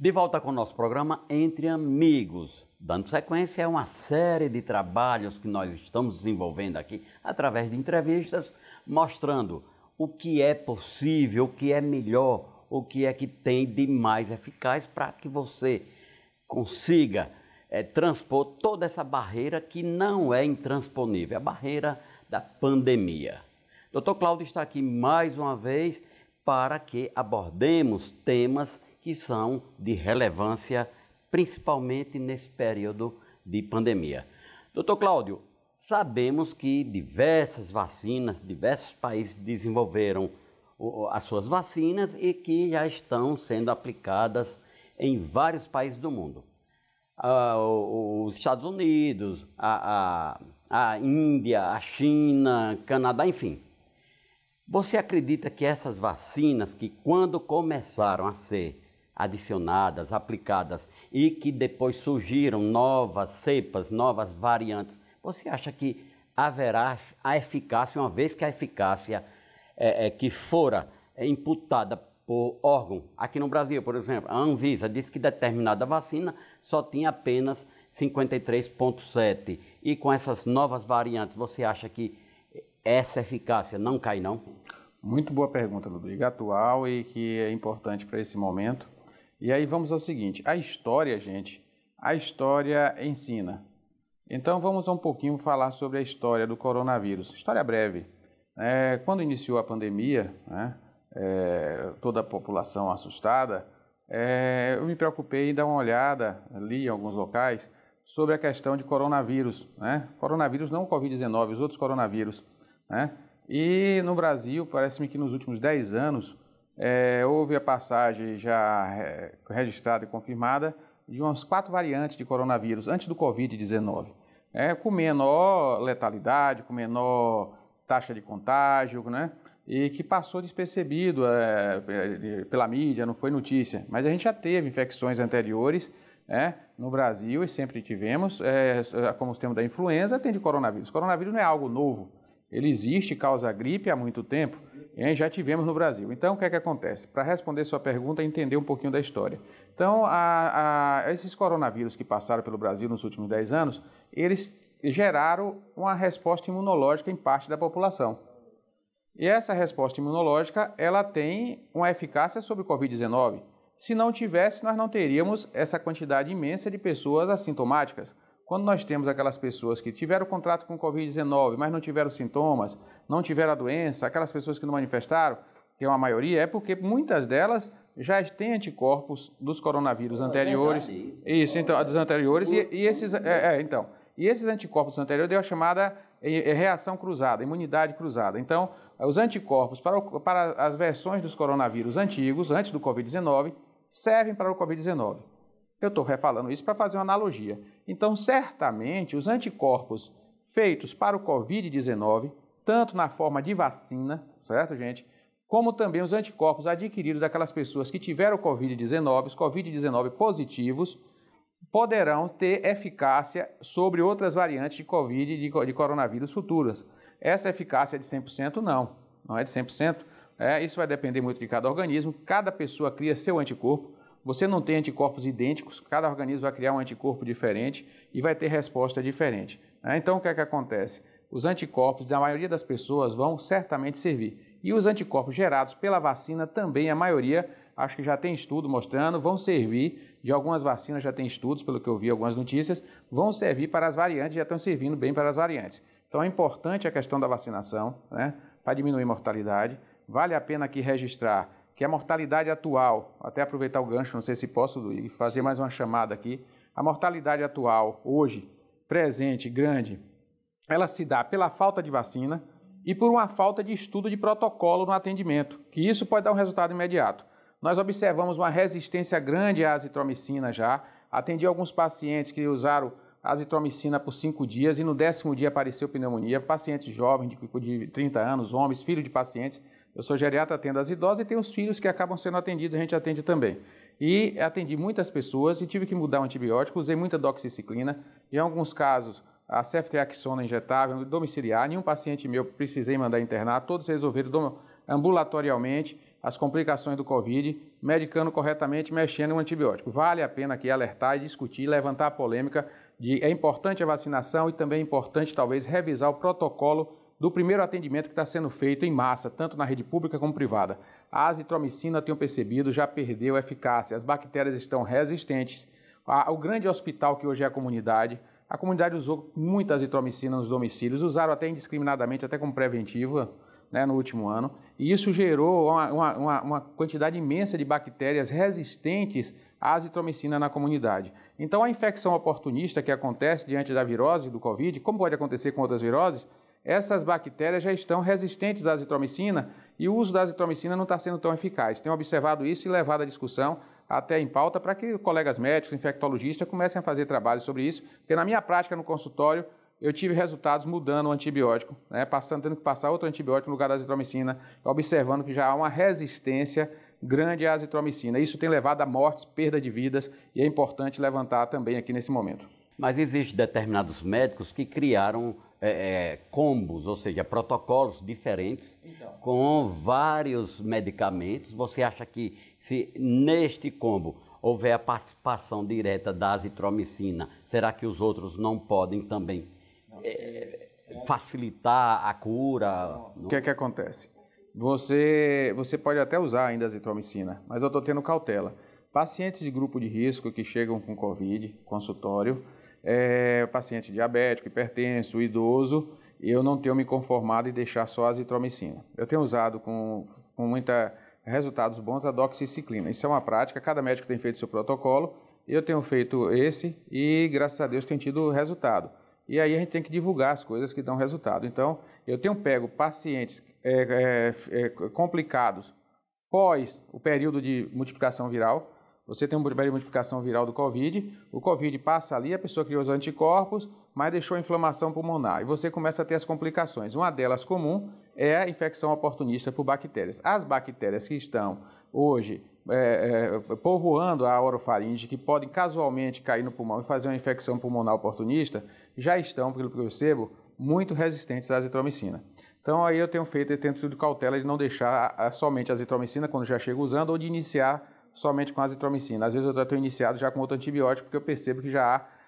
De volta com o nosso programa Entre Amigos, dando sequência a uma série de trabalhos que nós estamos desenvolvendo aqui através de entrevistas, mostrando o que é possível, o que é melhor, o que é que tem de mais eficaz para que você consiga transpor toda essa barreira que não é intransponível, a barreira da pandemia. Dr. Cláudio está aqui mais uma vez para que abordemos temas que são de relevância, principalmente nesse período de pandemia. Dr. Cláudio, sabemos que diversas vacinas, diversos países desenvolveram as suas vacinas e que já estão sendo aplicadas em vários países do mundo. Os Estados Unidos, a Índia, a China, Canadá, enfim. Você acredita que essas vacinas que quando começaram a ser adicionadas, aplicadas e que depois surgiram novas cepas, novas variantes, você acha que haverá a eficácia, uma vez que a eficácia que fora imputada por órgão, aqui no Brasil, por exemplo, a Anvisa disse que determinada vacina só tinha apenas 53,7 e com essas novas variantes, você acha que essa eficácia não cai não? Muito boa pergunta, Rodrigo, atual e que é importante para esse momento. E aí vamos ao seguinte, a história, gente, a história ensina. Então vamos um pouquinho falar sobre a história do coronavírus. História breve. Quando iniciou a pandemia, toda a população assustada, eu me preocupei em dar uma olhada, li em alguns locais, sobre a questão de coronavírus. Coronavírus, não o Covid-19, os outros coronavírus. E no Brasil, parece-me que nos últimos 10 anos, houve a passagem já registrada e confirmada de umas 4 variantes de coronavírus antes do Covid-19, com menor letalidade, com menor taxa de contágio, e que passou despercebido pela mídia, não foi notícia. Mas a gente já teve infecções anteriores no Brasil e sempre tivemos, como temos da influenza, tem de coronavírus. Coronavírus não é algo novo, ele existe, causa gripe há muito tempo, e já tivemos no Brasil. Então, o que é que acontece? Para responder sua pergunta, entender um pouquinho da história. Então, esses coronavírus que passaram pelo Brasil nos últimos 10 anos, eles geraram uma resposta imunológica em parte da população. E essa resposta imunológica, ela tem uma eficácia sobre o Covid-19. Se não tivesse, nós não teríamos essa quantidade imensa de pessoas assintomáticas. Quando nós temos aquelas pessoas que tiveram contato com o Covid-19, mas não tiveram sintomas, não tiveram a doença, aquelas pessoas que não manifestaram, que é uma maioria, é porque muitas delas já têm anticorpos dos coronavírus anteriores. Isso, então, dos anteriores. E esses anticorpos anteriores deu a chamada reação cruzada, imunidade cruzada. Então, os anticorpos para as versões dos coronavírus antigos, antes do Covid-19, servem para o Covid-19. Eu estou refalando isso para fazer uma analogia. Então, certamente, os anticorpos feitos para o Covid-19, tanto na forma de vacina, certo, gente? Como também os anticorpos adquiridos daquelas pessoas que tiveram Covid-19, os Covid-19 positivos, poderão ter eficácia sobre outras variantes de Covid e de coronavírus futuras. Essa eficácia é de 100%? Não é de 100%. Isso vai depender muito de cada organismo, cada pessoa cria seu anticorpo. Você não tem anticorpos idênticos, cada organismo vai criar um anticorpo diferente e vai ter resposta diferente. Então, o que é que acontece? Os anticorpos da maioria das pessoas vão certamente servir. E os anticorpos gerados pela vacina também, a maioria, acho que já tem estudo mostrando, vão servir, de algumas vacinas já tem estudos, pelo que eu vi, algumas notícias, vão servir para as variantes, já estão servindo bem para as variantes. Então, é importante a questão da vacinação, para diminuir a mortalidade. Vale a pena aqui registrar que a mortalidade atual, até aproveitar o gancho, não sei se posso fazer mais uma chamada aqui, a mortalidade atual, hoje, presente, grande, ela se dá pela falta de vacina e por uma falta de estudo de protocolo no atendimento, que isso pode dar um resultado imediato. Nós observamos uma resistência grande à azitromicina já, atendi alguns pacientes que usaram azitromicina por 5 dias e no 10º dia apareceu pneumonia, pacientes jovens de 30 anos, homens, filhos de pacientes. Eu sou geriatra, atendo as idosas e tenho os filhos que acabam sendo atendidos, a gente atende também. E atendi muitas pessoas e tive que mudar o antibiótico, usei muita doxiciclina, em alguns casos a ceftriaxona injetável, domiciliar, nenhum paciente meu precisei mandar internar, todos resolveram ambulatorialmente as complicações do Covid, medicando corretamente, mexendo no antibiótico. Vale a pena aqui alertar e discutir, levantar a polêmica de é importante a vacinação e também é importante talvez revisar o protocolo do primeiro atendimento que está sendo feito em massa, tanto na rede pública como privada. A azitromicina, tenho percebido, já perdeu eficácia, as bactérias estão resistentes. O grande hospital que hoje é a comunidade usou muita azitromicina nos domicílios, usaram até indiscriminadamente, até como preventiva, né, no último ano, e isso gerou uma quantidade imensa de bactérias resistentes à azitromicina na comunidade. Então, a infecção oportunista que acontece diante da virose do Covid, como pode acontecer com outras viroses, essas bactérias já estão resistentes à azitromicina e o uso da azitromicina não está sendo tão eficaz. Tenho observado isso e levado a discussão até em pauta para que colegas médicos, infectologistas comecem a fazer trabalho sobre isso, porque na minha prática no consultório eu tive resultados mudando o antibiótico, né, tendo que passar outro antibiótico no lugar da azitromicina, observando que já há uma resistência grande à azitromicina. Isso tem levado a mortes, perda de vidas e é importante levantar também aqui nesse momento. Mas existem determinados médicos que criaram combos, ou seja, protocolos diferentes com vários medicamentos. Você acha que se neste combo houver a participação direta da azitromicina, será que os outros não podem também facilitar a cura? O que é que acontece? Você pode até usar ainda a azitromicina, mas eu estou tendo cautela. Pacientes de grupo de risco que chegam com Covid, consultório, paciente diabético, hipertenso, idoso, eu não tenho me conformado em deixar só a azitromicina. Eu tenho usado com resultados bons a doxiciclina. Isso é uma prática, cada médico tem feito seu protocolo, eu tenho feito esse e, graças a Deus, tem tido resultado. E aí a gente tem que divulgar as coisas que dão resultado. Então, eu tenho pego pacientes complicados pós o período de multiplicação viral. Você tem um período de multiplicação viral do Covid, o Covid passa ali, a pessoa criou os anticorpos, mas deixou a inflamação pulmonar e você começa a ter as complicações. Uma delas comum é a infecção oportunista por bactérias. As bactérias que estão hoje povoando a orofaringe, que podem casualmente cair no pulmão e fazer uma infecção pulmonar oportunista, já estão, pelo que eu percebo, muito resistentes à azitromicina. Então aí eu tenho tido cautela de não deixar somente a azitromicina quando já chego usando ou de iniciar somente com a azitromicina. Às vezes eu estou iniciado já com outro antibiótico, porque eu percebo que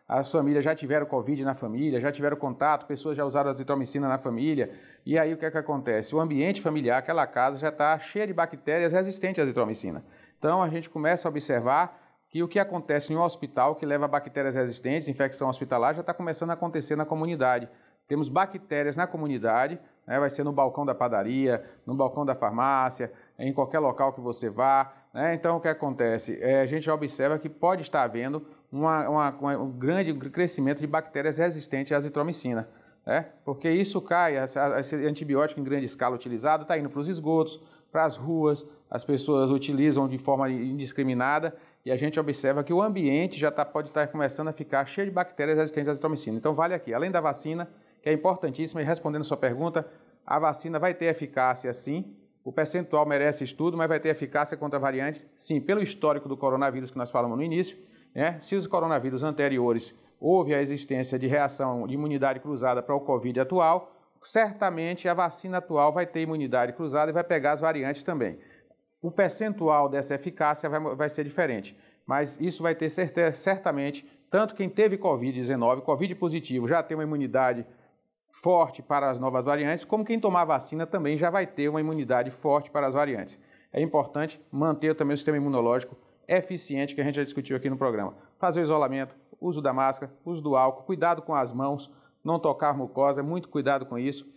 as famílias já tiveram Covid na família, já tiveram contato, pessoas já usaram azitromicina na família, e aí o que é que acontece? O ambiente familiar, aquela casa já está cheia de bactérias resistentes à azitromicina. Então a gente começa a observar que o que acontece em um hospital que leva a bactérias resistentes, infecção hospitalar, já está começando a acontecer na comunidade. Temos bactérias na comunidade, né, vai ser no balcão da padaria, no balcão da farmácia, em qualquer local que você vá. Né? Então, o que acontece? A gente já observa que pode estar havendo um grande crescimento de bactérias resistentes à azitromicina. Né? Porque isso cai, esse antibiótico em grande escala utilizado está indo para os esgotos, para as ruas, as pessoas utilizam de forma indiscriminada e a gente observa que o ambiente já pode estar começando a ficar cheio de bactérias resistentes à azitromicina. Então, vale aqui, além da vacina, que é importantíssima, e respondendo a sua pergunta, a vacina vai ter eficácia sim, o percentual merece estudo, mas vai ter eficácia contra variantes, sim, pelo histórico do coronavírus que nós falamos no início, né? Se os coronavírus anteriores houve a existência de reação de imunidade cruzada para o Covid atual, certamente a vacina atual vai ter imunidade cruzada e vai pegar as variantes também. O percentual dessa eficácia vai ser diferente, mas isso vai ter certamente, tanto quem teve Covid-19, Covid positivo, já tem uma imunidade forte para as novas variantes, como quem tomar vacina também já vai ter uma imunidade forte para as variantes. É importante manter também o sistema imunológico eficiente, que a gente já discutiu aqui no programa. Fazer o isolamento, uso da máscara, uso do álcool, cuidado com as mãos, não tocar mucosa, muito cuidado com isso.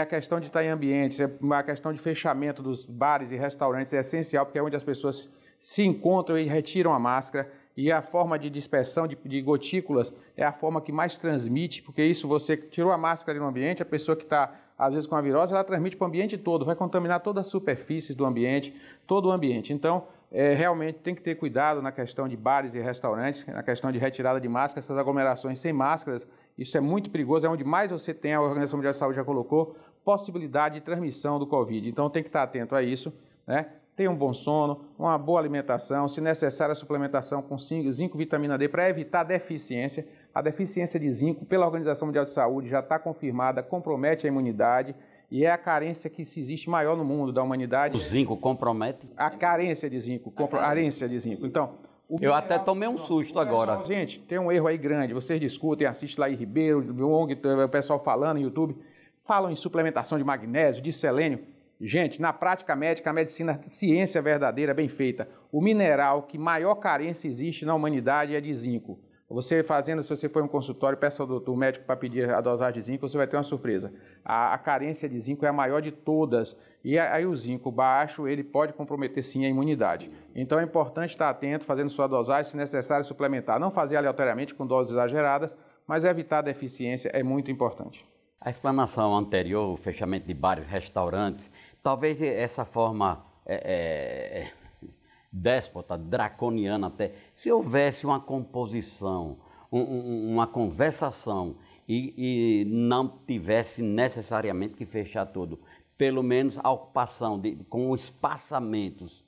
A questão de estar em ambientes, a questão de fechamento dos bares e restaurantes é essencial, porque é onde as pessoas se encontram e retiram a máscara. E a forma de dispersão de gotículas é a forma que mais transmite, porque isso você tirou a máscara no ambiente, a pessoa que está, às vezes, com a virose, ela transmite para o ambiente todo, vai contaminar todas as superfícies do ambiente, todo o ambiente. Então, realmente tem que ter cuidado na questão de bares e restaurantes, na questão de retirada de máscara, essas aglomerações sem máscaras, isso é muito perigoso, é onde mais você tem, a Organização Mundial de Saúde já colocou, possibilidade de transmissão do Covid. Então, tem que estar atento a isso, né? Tenha um bom sono, uma boa alimentação, se necessário a suplementação com zinco, vitamina D para evitar deficiência. A deficiência de zinco, pela Organização Mundial de Saúde, já está confirmada, compromete a imunidade e é a carência que se existe maior no mundo da humanidade. O zinco compromete? A carência de zinco, carência de zinco. Então, eu até tomei um susto agora. Gente, tem um erro aí grande. Vocês discutem, assistem lá em Ribeiro, o pessoal falando no YouTube, falam em suplementação de magnésio, de selênio. Gente, na prática médica, a medicina, ciência verdadeira, bem feita, o mineral que maior carência existe na humanidade é de zinco. Você fazendo, se você for em um consultório, peça ao doutor médico para pedir a dosagem de zinco, você vai ter uma surpresa. A carência de zinco é a maior de todas. E aí o zinco baixo, ele pode comprometer sim a imunidade. Então é importante estar atento, fazendo sua dosagem, se necessário suplementar. Não fazer aleatoriamente com doses exageradas, mas evitar a deficiência é muito importante. A explanação anterior, o fechamento de bares, restaurantes, talvez essa forma déspota, draconiana até, se houvesse uma composição, uma conversação e não tivesse necessariamente que fechar tudo, pelo menos a ocupação com espaçamentos,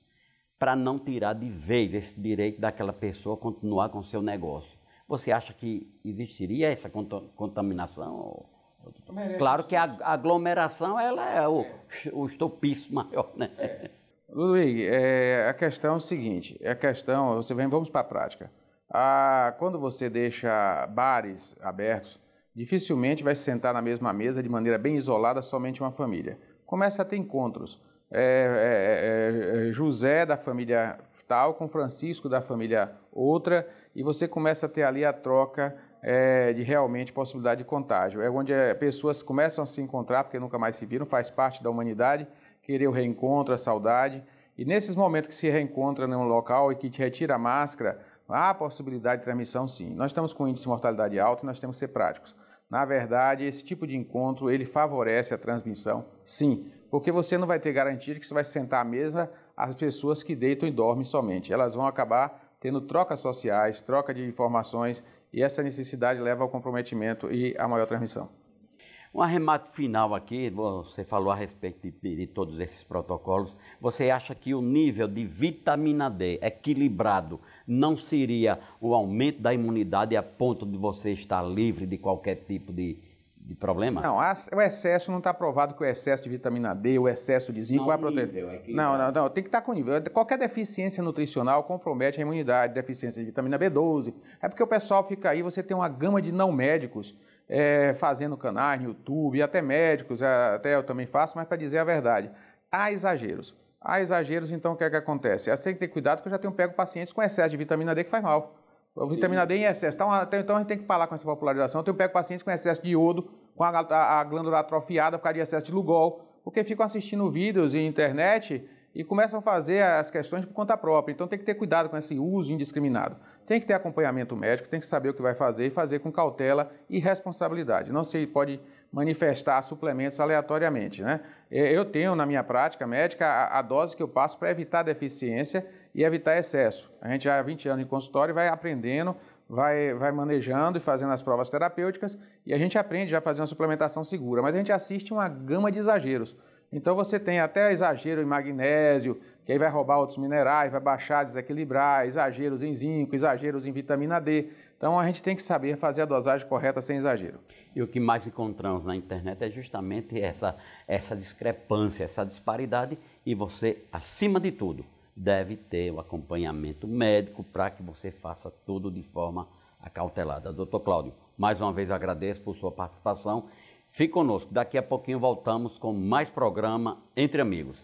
para não tirar de vez esse direito daquela pessoa continuar com o seu negócio. Você acha que existiria essa contaminação? Claro que a aglomeração ela é o estopício maior, né? Luiz, a questão é o seguinte, vamos para a prática. Quando você deixa bares abertos, dificilmente vai se sentar na mesma mesa de maneira bem isolada somente uma família. Começa a ter encontros. José da família tal com Francisco da família outra, e você começa a ter ali a troca de realmente possibilidade de contágio. É onde pessoas começam a se encontrar, porque nunca mais se viram, faz parte da humanidade, querer o reencontro, a saudade. E nesses momentos que se reencontra num local e que te retira a máscara, há a possibilidade de transmissão sim. Nós estamos com um índice de mortalidade alto e nós temos que ser práticos. Na verdade, esse tipo de encontro, ele favorece a transmissão, sim, porque você não vai ter garantia de que você vai sentar à mesa as pessoas que deitam e dormem somente. Elas vão acabar tendo trocas sociais, troca de informações, e essa necessidade leva ao comprometimento e à maior transmissão. Um arremate final aqui, você falou a respeito de todos esses protocolos. Você acha que o nível de vitamina D equilibrado não seria o aumento da imunidade a ponto de você estar livre de qualquer tipo de problema? Não, o excesso não está provado que o excesso de vitamina D, o excesso de zinco vai proteger. Não, tem que estar com nível. Qualquer deficiência nutricional compromete a imunidade, deficiência de vitamina B12. É porque o pessoal fica aí, você tem uma gama de não médicos fazendo canais no YouTube, até médicos, até eu também faço, mas para dizer a verdade, há exageros. Então o que é que acontece? Você tem que ter cuidado, porque eu já pego pacientes com excesso de vitamina D que faz mal. A vitamina D em excesso. Então a gente tem que parar com essa popularização. Eu pego pacientes com excesso de iodo, com a glândula atrofiada por causa de excesso de Lugol, porque ficam assistindo vídeos em internet e começam a fazer as questões por conta própria. Então tem que ter cuidado com esse uso indiscriminado. Tem que ter acompanhamento médico, tem que saber o que vai fazer e fazer com cautela e responsabilidade. Não se pode manifestar suplementos aleatoriamente, né? Eu tenho na minha prática médica a dose que eu passo para evitar deficiência e evitar excesso. A gente já há 20 anos em consultório vai aprendendo, vai manejando e fazendo as provas terapêuticas e a gente aprende já a fazer uma suplementação segura, mas a gente assiste uma gama de exageros. Então você tem até exagero em magnésio, que aí vai roubar outros minerais, vai baixar, desequilibrar, exageros em zinco, exageros em vitamina D. Então a gente tem que saber fazer a dosagem correta sem exagero. E o que mais encontramos na internet é justamente essa discrepância, essa disparidade, e você, acima de tudo, deve ter o acompanhamento médico para que você faça tudo de forma acautelada. Doutor Cláudio, mais uma vez agradeço por sua participação. Fique conosco, daqui a pouquinho voltamos com mais programa Entre Amigos.